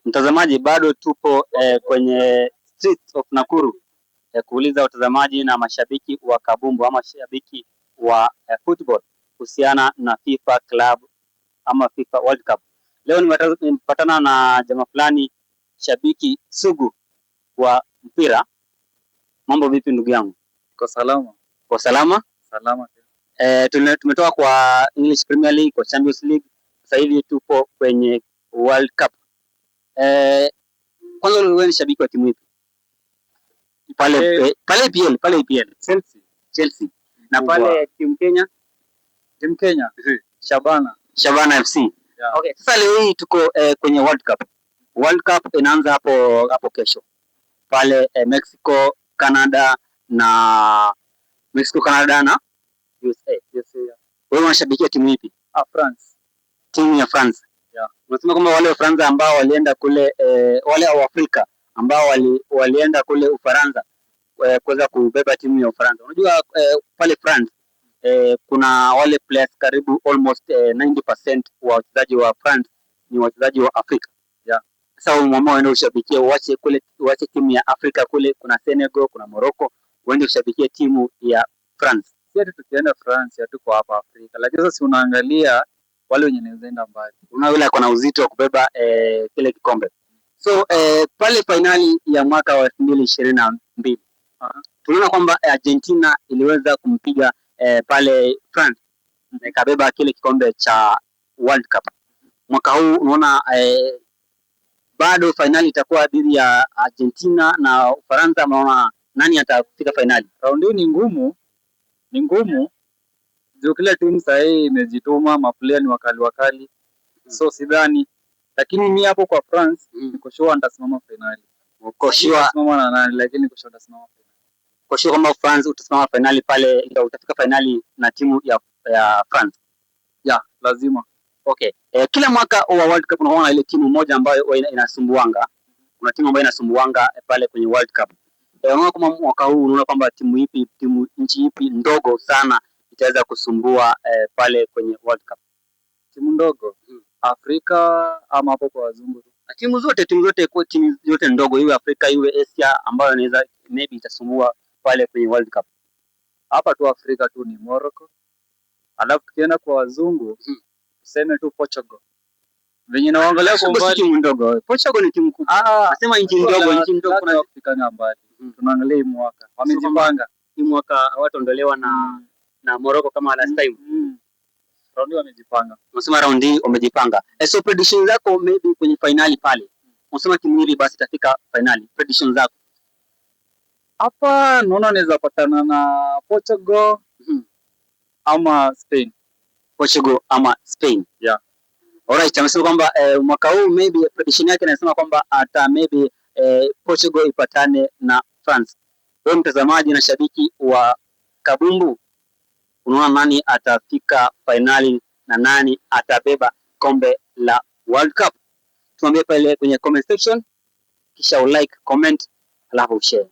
Mtazamaji, bado tupo kwenye streets of Nakuru kuuliza watazamaji na mashabiki wa kabumbu ama mashabiki wa football kuhusiana na FIFA Club ama FIFA World Cup. Leo nimepatana na jamaa fulani shabiki sugu wa mpira. Mambo vipi ndugu yangu? Kwa salama. Kwa salama? Salama. Tumetoka kwa English Premier League, kwa Champions League. Sasa hivi tupo kwenye World Cup. Kwanza wewe ni shabiki wa timu ipi? Pale EPL. Chelsea. Na pale timu Kenya? Timu Kenya. Shabana FC. Yeah. Okay, sasa leo hii tuko kwenye World Cup. World Cup inaanza hapo kesho. Pale Mexico, Canada na USA. Wewe unashabikia timu ipi? France. Timu ya France. Yeah. Unasema kwamba wale wa France ambao walienda kule wale wa Afrika ambao walienda kule Ufaransa kuweza kubeba timu ya Ufaransa. Unajua pale France kuna wale players karibu almost 90% wa wachezaji wa France ni wachezaji wa Afrika. Yeah. Sasa umeamua uende ushabikie uache timu ya Afrika kule, kuna Senegal, kuna Morocco, uende ushabikie timu ya France. Sisi tukienda France hatuko hapa Afrika. Lakini sasa unaangalia wale wenye wanaenda mbali. Unaona yule akona uzito wa kubeba kile kikombe. So pale finali ya mwaka wa 2022 tunaona kwamba Argentina iliweza kumpiga pale France na ikabeba kile kikombe cha World Cup. Mwaka huu unaona bado finali itakuwa dhidi ya Argentina na Ufaransa. Unaona nani atafika finali? Raundi hii ni ngumu. Ndio kila timu sasa hii imejituma, maplayer ni wakali. So sidhani, lakini mimi hapo kwa France niko sure nitasimama finali. Uko sure nitasimama na nani, lakini niko sure nitasimama finali. Uko sure kama France utasimama finali pale, ndio utafika finali na timu ya France? Yeah, lazima. Okay. Kila mwaka wa World Cup unaona ile timu moja ambayo inasumbuanga. Kuna timu ambayo inasumbuanga pale kwenye World Cup. Unaona kama mwaka huu unaona kwamba nchi ipi ndogo sana itaweza kusumbua pale kwenye World Cup? Timu ndogo Afrika ama hapo kwa wazungu? Timu zote ndogo, iwe Afrika iwe Asia, ambayo inaweza maybe itasumbua pale kwenye World Cup. Hapa tu Afrika tu ni Morocco. Alafu tukienda kwa wazungu tuseme tu Portugal. Venye naangalia kwa mbali timu ndogo. Portugal ni timu kubwa. Nasema nchi ndogo kuna Afrika mbali. Tunaangalia hii mwaka. Wamejipanga. Hii mwaka hawataondolewa na Morocco kama last time. Raundi wamejipanga. Unasema raundi wamejipanga. So prediction zako maybe kwenye finali pale. Unasema timu hili basi itafika finali. Prediction zako? Hapa naona naweza patana na Portugal ama Spain. Portugal ama Spain. Yeah. Alright, amesema kwamba mwaka huu maybe prediction yake inasema kwamba hata maybe Portugal ipatane na France. Wewe mtazamaji na shabiki wa kabumbu, unaona nani atafika finali na nani atabeba kombe la World Cup? Tuambie pale kwenye comment section, kisha ulike, comment, alafu share.